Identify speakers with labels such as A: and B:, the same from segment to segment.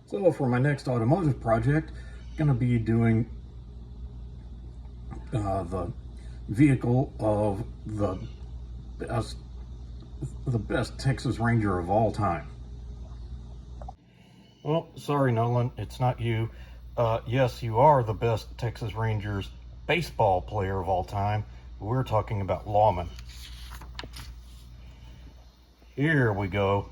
A: So for my next automotive project, I'm going to be doing the vehicle of the best Texas Ranger of all time. Well, sorry, Nolan, it's not you. Yes, you are the best Texas Rangers baseball player of all time. We're talking about lawmen. Here we go.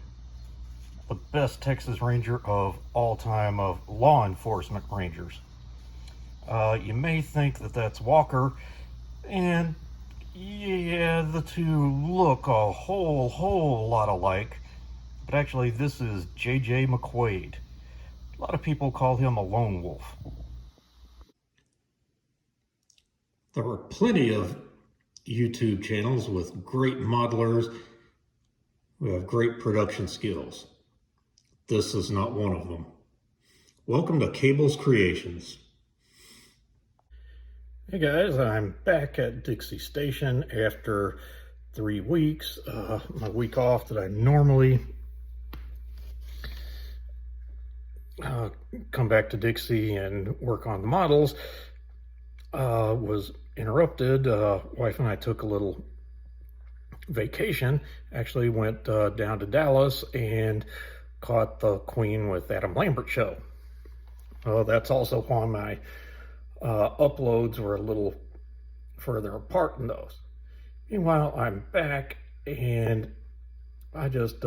A: The best Texas Ranger of all time of law enforcement rangers. You may think that that's Walker, and yeah, the two look a whole lot alike, but actually this is J.J. McQuaid. A lot of people call him a lone wolf. There are plenty of YouTube channels with great modelers who have great production skills. This is not one of them. Welcome to Cable's Creations. Hey guys, I'm back at Dixie Station after 3 weeks. My week off that I normally come back to Dixie and work on the models was interrupted. Wife and I took a little vacation. Actually went down to Dallas and caught the Queen with Adam Lambert show. That's also why my uploads were a little further apart in those. Meanwhile, I'm back and I just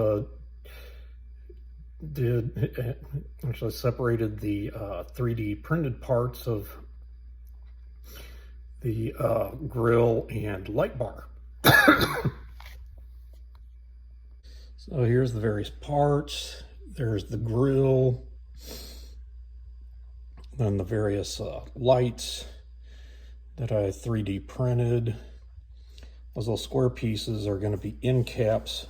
A: actually separated the 3D printed parts of the grill and light bar. So here's the various parts. There's the grill, then the various lights that I 3D printed. Those little square pieces are going to be end caps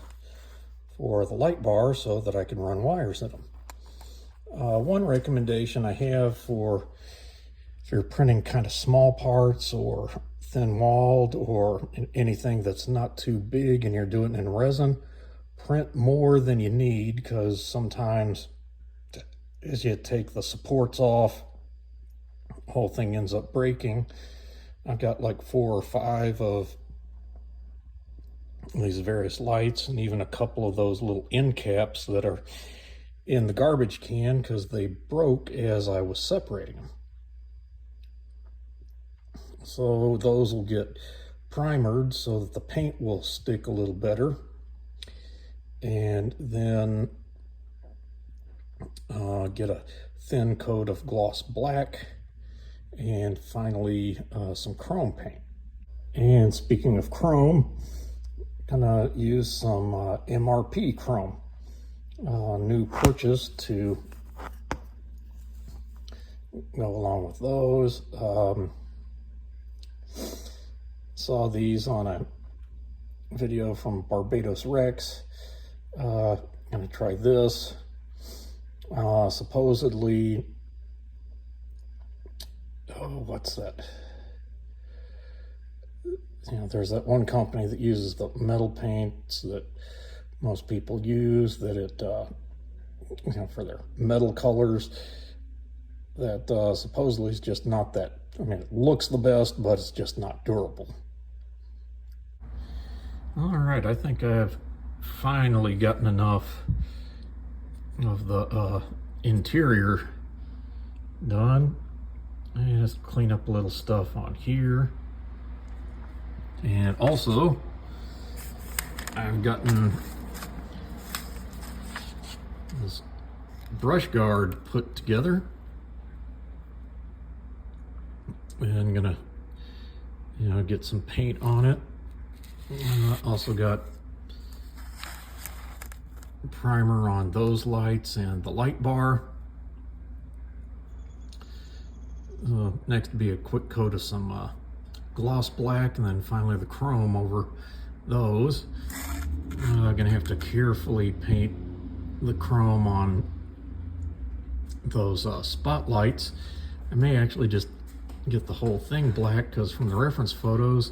A: for the light bar so that I can run wires in them. One recommendation I have for if you're printing kind of small parts or thin-walled or anything that's not too big and you're doing it in resin, print more than you need, because sometimes as you take the supports off, the whole thing ends up breaking. I've got like 4 or 5 of these various lights and even a couple of those little end caps that are in the garbage can because they broke as I was separating them. So those will get primered so that the paint will stick a little better. And then get a thin coat of gloss black, and finally some chrome paint. And speaking of chrome, gonna use some MRP chrome, new purchase to go along with those. Saw these on a video from Barbados Rex. Gonna try this. Supposedly, what's that? There's that one company that uses the metal paints that most people use, that it, for their metal colors, that supposedly is just not that, it looks the best, but it's just not durable. All right, I think I've finally gotten enough of the interior done. And just clean up a little stuff on here. And also, I've gotten this brush guard put together. And I'm gonna, get some paint on it. Also got primer on those lights and the light bar. Next will be a quick coat of some gloss black, and then finally the chrome over those. I'm gonna have to carefully paint the chrome on those spotlights. I may actually just get the whole thing black, because from the reference photos,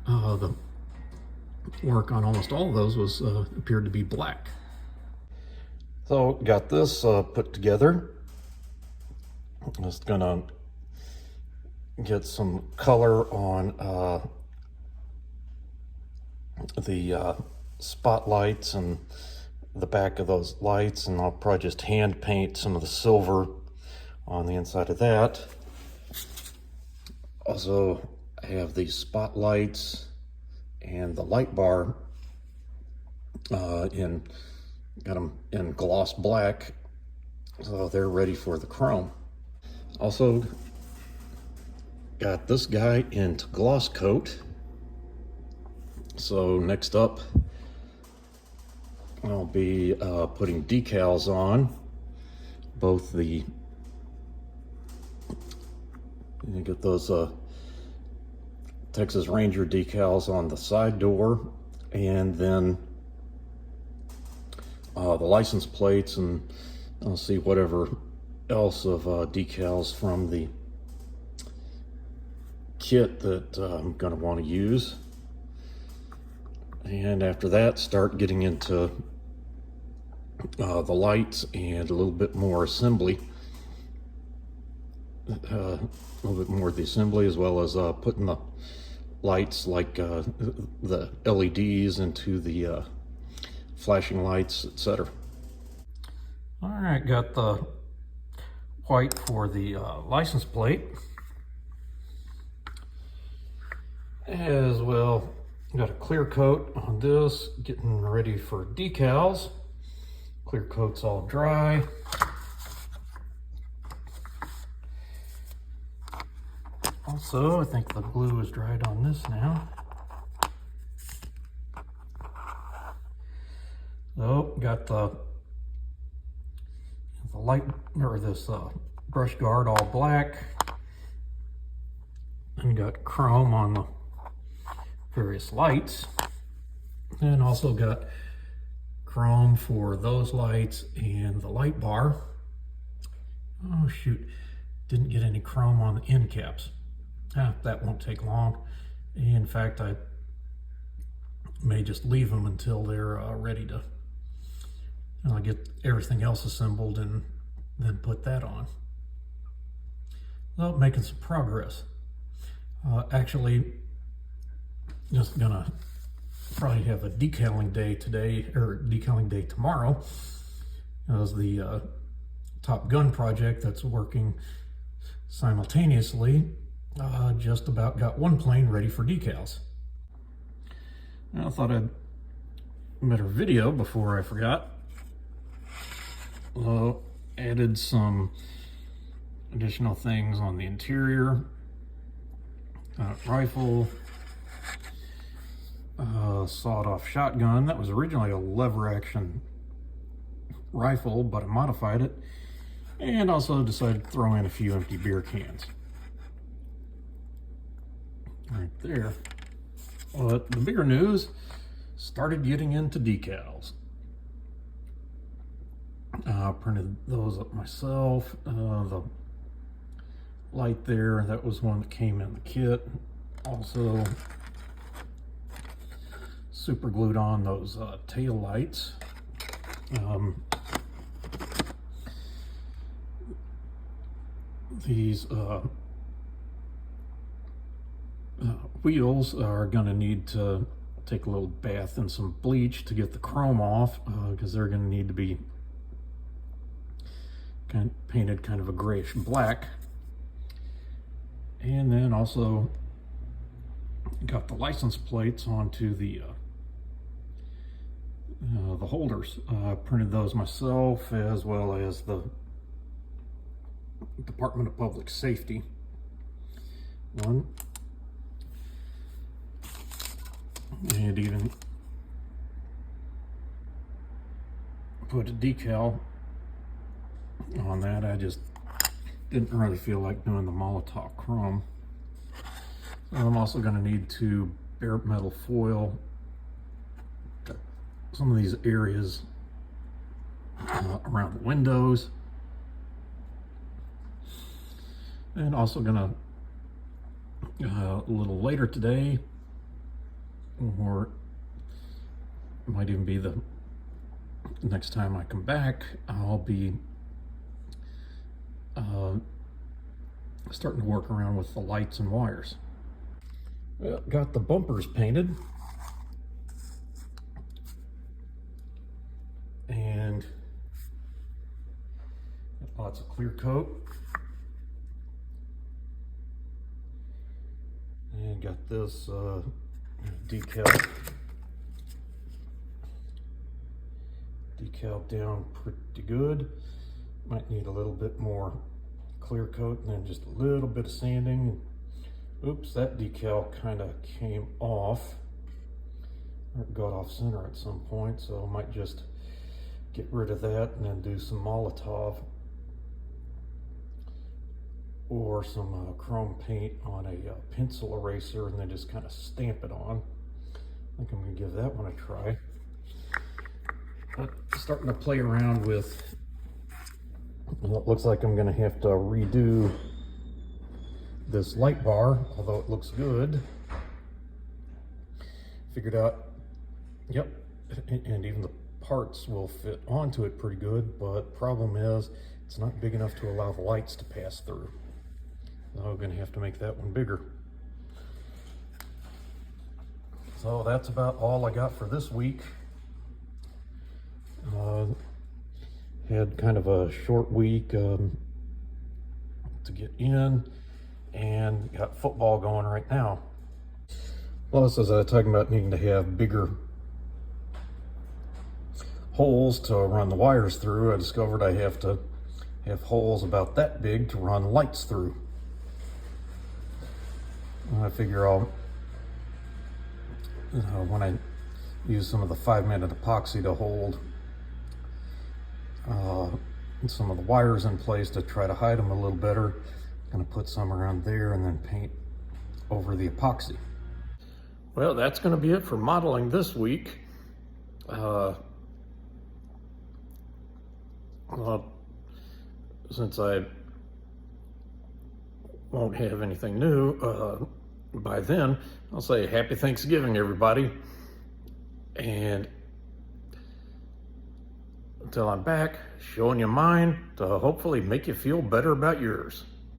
A: the work on almost all of those was appeared to be black. So got this put together. Just gonna get some color on the spotlights and the back of those lights, and I'll probably just hand paint some of the silver on the inside of that. Also, I have these spotlights and the light bar got them in gloss black, so they're ready for the chrome. Also got this guy into gloss coat. So next up, I'll be putting decals on both the, you get those Texas Ranger decals on the side door, and then the license plates, and I'll see whatever else of decals from the kit that I'm going to want to use. And after that, start getting into the lights and a little bit more assembly. A little bit more of the assembly, as well as putting the lights, like the LEDs, into the flashing lights, etc. All right, got the white for the license plate, as well. Got a clear coat on this, getting ready for decals. Clear coat's all dry. Also, I think the glue is dried on this now. So, got the light, or this brush guard all black, and got chrome on the various lights, and also got chrome for those lights and the light bar. Oh shoot, didn't get any chrome on the end caps. That won't take long. In fact, I may just leave them until they're ready to, and I'll get everything else assembled and then put that on. Well, making some progress. Actually, just gonna probably have a decaling day today, or decaling day tomorrow, as the Top Gun project that's working simultaneously just about got one plane ready for decals. I thought I'd better video before I forgot. Added some additional things on the interior. Rifle, sawed-off shotgun. That was originally a lever-action rifle, but I modified it, and also decided to throw in a few empty beer cans. Right there. But the bigger news, started getting into decals. Printed those up myself. The light there, that was one that came in the kit. Also super glued on those tail lights. These wheels are going to need to take a little bath in some bleach to get the chrome off, because they're going to need to be painted kind of a grayish black. And then also got the license plates onto the holders. Printed those myself, as well as the Department of Public Safety one. And even put a decal on that. I just didn't really feel like doing the Molotov chrome. I'm also going to need to bare metal foil some of these areas around the windows. And also going to, a little later today, or it might even be the next time I come back, I'll be starting to work around with the lights and wires. Well, got the bumpers painted. And lots of clear coat. And got this decal down pretty good. Might need a little bit more clear coat and then just a little bit of sanding. Oops, that decal kind of came off, or got off center at some point, so I might just get rid of that and then do some Molotov or some chrome paint on a pencil eraser and then just kind of stamp it on. I think I'm going to give that one a try. But starting to play around with, well, it looks like I'm going to have to redo this light bar, although it looks good. Figured out, yep, and even the parts will fit onto it pretty good, but problem is it's not big enough to allow the lights to pass through. So I'm going to have to make that one bigger. So that's about all I got for this week. Had kind of a short week to get in, and got football going right now. Plus, as I was talking about needing to have bigger holes to run the wires through, I discovered I have to have holes about that big to run lights through. And I figure I'll, when I use some of the 5-minute epoxy to hold some of the wires in place to try to hide them a little better, I'm going to put some around there and then paint over the epoxy. Well, that's going to be it for modeling this week. Well, since I won't have anything new by then, I'll say Happy Thanksgiving, everybody. And until I'm back, showing you mine to hopefully make you feel better about yours.